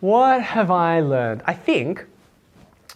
What have I learned? I think,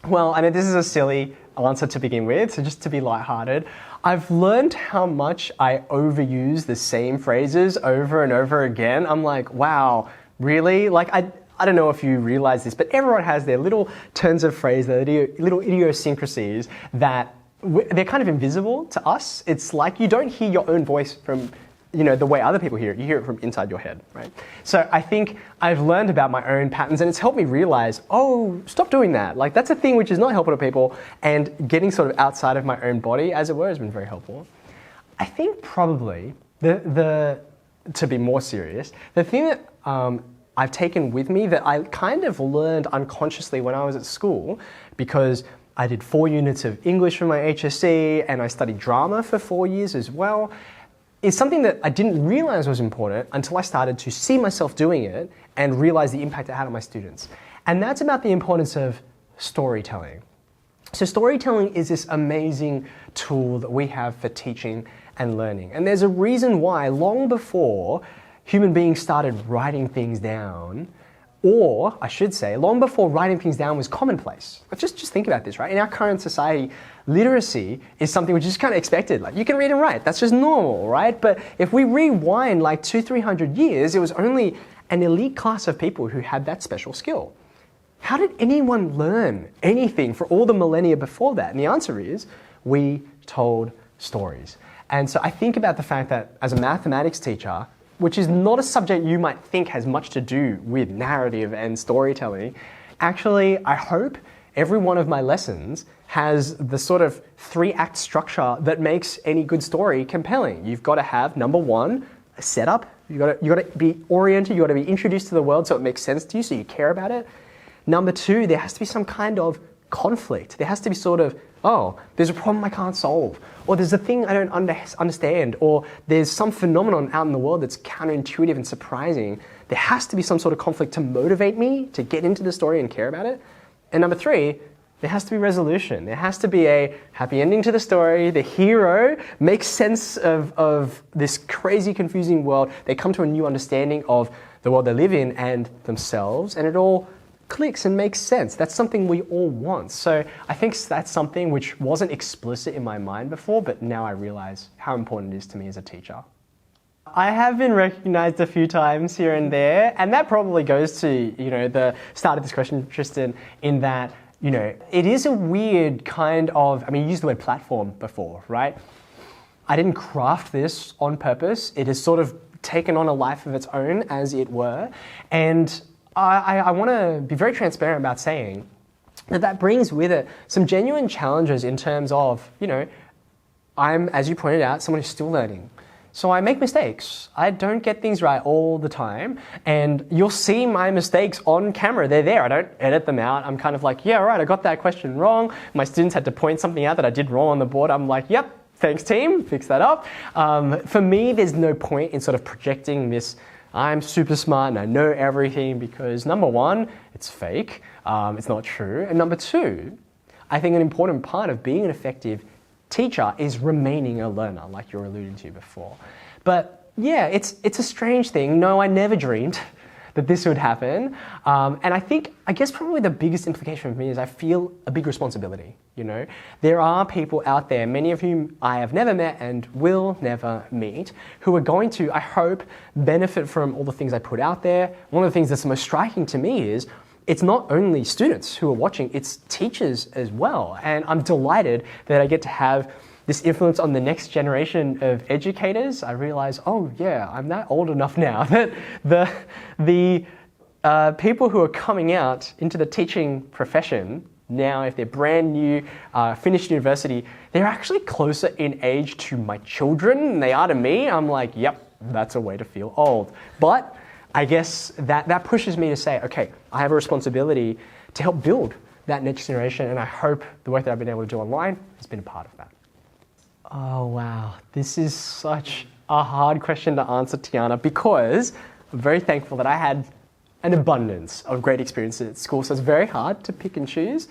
well, I mean, this is a silly answer to begin with, so just to be lighthearted, I've learned how much I overuse the same phrases over and over again. I'm like, wow, really? Like, I don't know if you realize this, but everyone has their little turns of phrase, their little idiosyncrasies that they're kind of invisible to us. It's like you don't hear your own voice from, the way other people hear it. You hear it from inside your head, right? So I think I've learned about my own patterns, and it's helped me realize, oh, stop doing that. Like, that's a thing which is not helpful to people, and getting sort of outside of my own body, as it were, has been very helpful. I think probably to be more serious, the thing that I've taken with me that I kind of learned unconsciously when I was at school, because I did 4 units of English for my HSC and I studied drama for 4 years as well, is something that I didn't realize was important until I started to see myself doing it and realize the impact it had on my students. And that's about the importance of storytelling. So storytelling is this amazing tool that we have for teaching and learning. And there's a reason why long before human beings started writing things down, or I should say, long before writing things down was commonplace. Just think about this, right? In our current society, literacy is something which is kind of expected. Like, you can read and write, that's just normal, right? But if we rewind like 200-300 years, it was only an elite class of people who had that special skill. How did anyone learn anything for all the millennia before that? And the answer is, we told stories. And so I think about the fact that as a mathematics teacher, which is not a subject you might think has much to do with narrative and storytelling, actually, I hope every one of my lessons has the sort of 3-act structure that makes any good story compelling. You've got to have, number one, a setup. You've got to be oriented, you've got to be introduced to the world so it makes sense to you, so you care about it. Number two, there has to be some kind of conflict. There has to be sort of, oh, there's a problem I can't solve, or there's a thing I don't understand, or there's some phenomenon out in the world that's counterintuitive and surprising. There has to be some sort of conflict to motivate me to get into the story and care about it. And number three, there has to be resolution. There has to be a happy ending to the story. The hero makes sense of this crazy, confusing world. They come to a new understanding of the world they live in and themselves, and it all clicks and makes sense. That's something we all want. So I think that's something which wasn't explicit in my mind before, but now I realize how important it is to me as a teacher. I have been recognized a few times here and there, and that probably goes to, the start of this question, Tristan, in that, it is a weird kind of, you used the word platform before, right? I didn't craft this on purpose. It has sort of taken on a life of its own, as it were, and I want to be very transparent about saying that brings with it some genuine challenges in terms of, I'm, as you pointed out, someone who's still learning. So I make mistakes. I don't get things right all the time, and you'll see my mistakes on camera. They're there. I don't edit them out. I'm kind of like, yeah, right, I got that question wrong. My students had to point something out that I did wrong on the board. I'm like, yep, thanks team, fix that up. For me, there's no point in sort of projecting this I'm super smart and I know everything, because number one, it's fake, it's not true. And number two, I think an important part of being an effective teacher is remaining a learner, like you were alluding to before. But yeah, it's a strange thing. No, I never dreamed that this would happen. And I guess probably the biggest implication for me is I feel a big responsibility, There are people out there, many of whom I have never met and will never meet, who are going to, I hope, benefit from all the things I put out there. One of the things that's the most striking to me is it's not only students who are watching, it's teachers as well. And I'm delighted that I get to have this influence on the next generation of educators. I realize, oh yeah, I'm that old enough now that the people who are coming out into the teaching profession now, if they're brand new, finished university, they're actually closer in age to my children than they are to me. I'm like, yep, that's a way to feel old. But I guess that pushes me to say, okay, I have a responsibility to help build that next generation, and I hope the work that I've been able to do online has been a part of that. Oh wow, this is such a hard question to answer, Tiana, because I'm very thankful that I had an abundance of great experiences at school, so it's very hard to pick and choose.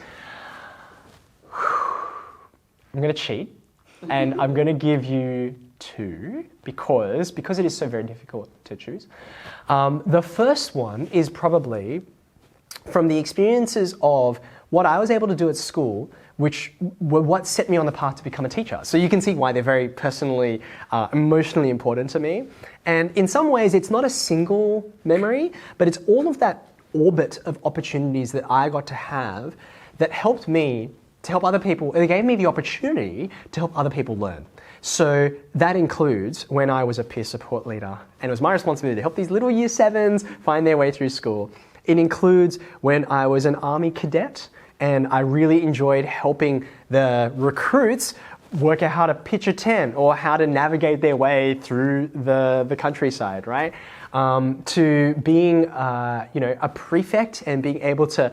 I'm going to cheat, and I'm going to give you 2 because it is so very difficult to choose. The first one is probably from the experiences of what I was able to do at school, which were what set me on the path to become a teacher. So you can see why they're very personally, emotionally important to me. And in some ways, it's not a single memory, but it's all of that orbit of opportunities that I got to have that helped me to help other people. It gave me the opportunity to help other people learn. So that includes when I was a peer support leader, and it was my responsibility to help these little year 7s find their way through school. It includes when I was an army cadet, and I really enjoyed helping the recruits work out how to pitch a tent or how to navigate their way through the countryside, right? To being, a prefect and being able to,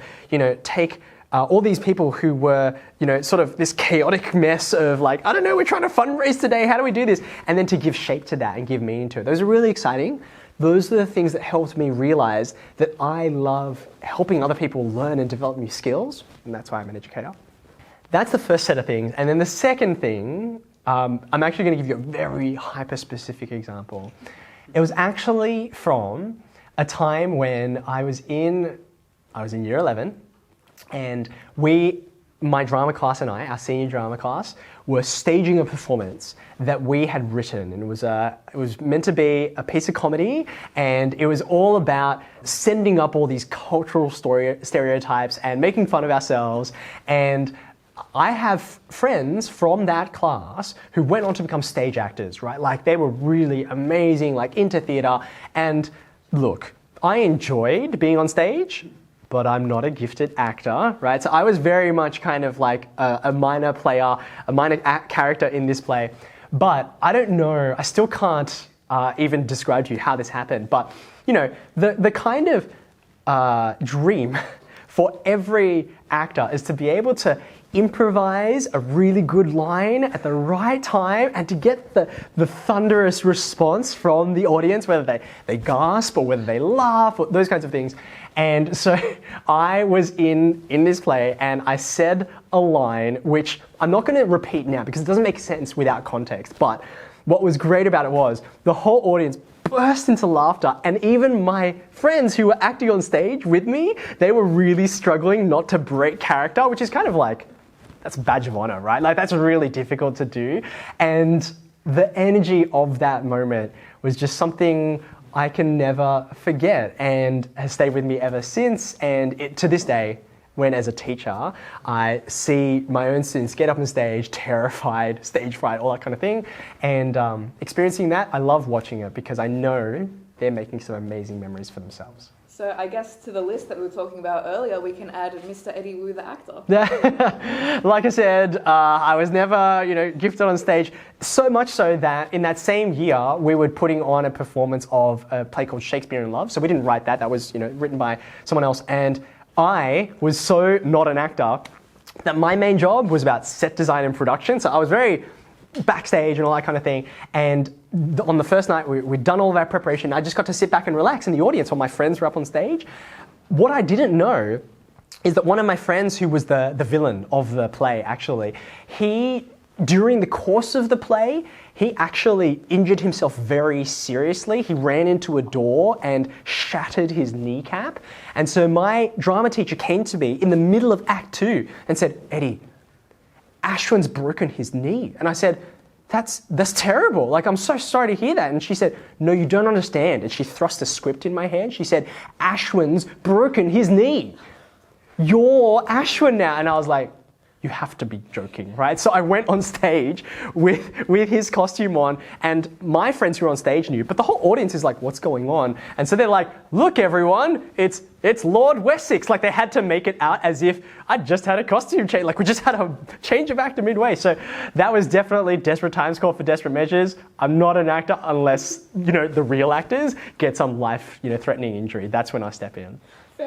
take all these people who were, sort of this chaotic mess of like, I don't know, we're trying to fundraise today, how do we do this? And then to give shape to that and give meaning to it. Those are really exciting. Those are the things that helped me realize that I love helping other people learn and develop new skills, and that's why I'm an educator. That's the first set of things. And then the second thing, I'm actually going to give you a very hyper-specific example. It was actually from a time when I was in year 11, and my drama class and I, our senior drama class, were staging a performance that we had written. And it was meant to be a piece of comedy, and it was all about sending up all these cultural stereotypes and making fun of ourselves. And I have friends from that class who went on to become stage actors, right? Like they were really amazing, like into theatre. And look, I enjoyed being on stage, but I'm not a gifted actor, right? So I was very much kind of like a minor player, a minor character in this play. But I don't know, I still can't even describe to you how this happened. But, the kind of dream for every actor is to be able to improvise a really good line at the right time and to get the thunderous response from the audience, whether they gasp or whether they laugh or those kinds of things. And so I was in this play and I said a line which I'm not going to repeat now because it doesn't make sense without context. But what was great about it was the whole audience burst into laughter, and even my friends who were acting on stage with me, they were really struggling not to break character, which is kind of like, that's a badge of honor, right? Like that's really difficult to do. And the energy of that moment was just something I can never forget and has stayed with me ever since. And to this day, when as a teacher, I see my own students get up on stage, terrified, stage fright, all that kind of thing. And experiencing that, I love watching it because I know they're making some amazing memories for themselves. So I guess to the list that we were talking about earlier, we can add Mr. Eddie Wu, the actor. Like I said, I was never, gifted on stage. So much so that in that same year, we were putting on a performance of a play called Shakespeare in Love. So we didn't write that. That was, written by someone else. And I was so not an actor that my main job was about set design and production. So I was very backstage and all that kind of thing. And on the first night, we'd done all of our preparation. I just got to sit back and relax in the audience while my friends were up on stage. What I didn't know is that one of my friends who was the villain of the play, actually, during the course of the play, he actually injured himself very seriously. He ran into a door and shattered his kneecap. And so my drama teacher came to me in the middle of Act 2 and said, Eddie, Ashwin's broken his knee. And I said, that's terrible. Like, I'm so sorry to hear that. And she said, no, you don't understand. And she thrust a script in my hand. She said, Ashwin's broken his knee. You're Ashwin now. And I was like, you have to be joking, right? So I went on stage with his costume on, and my friends who were on stage knew, but the whole audience is like, what's going on? And so they're like, look everyone, it's Lord Wessex. Like they had to make it out as if I just had a costume change, like we just had a change of actor midway. So that was definitely desperate times call for desperate measures. I'm not an actor unless, the real actors get some life, threatening injury. That's when I step in.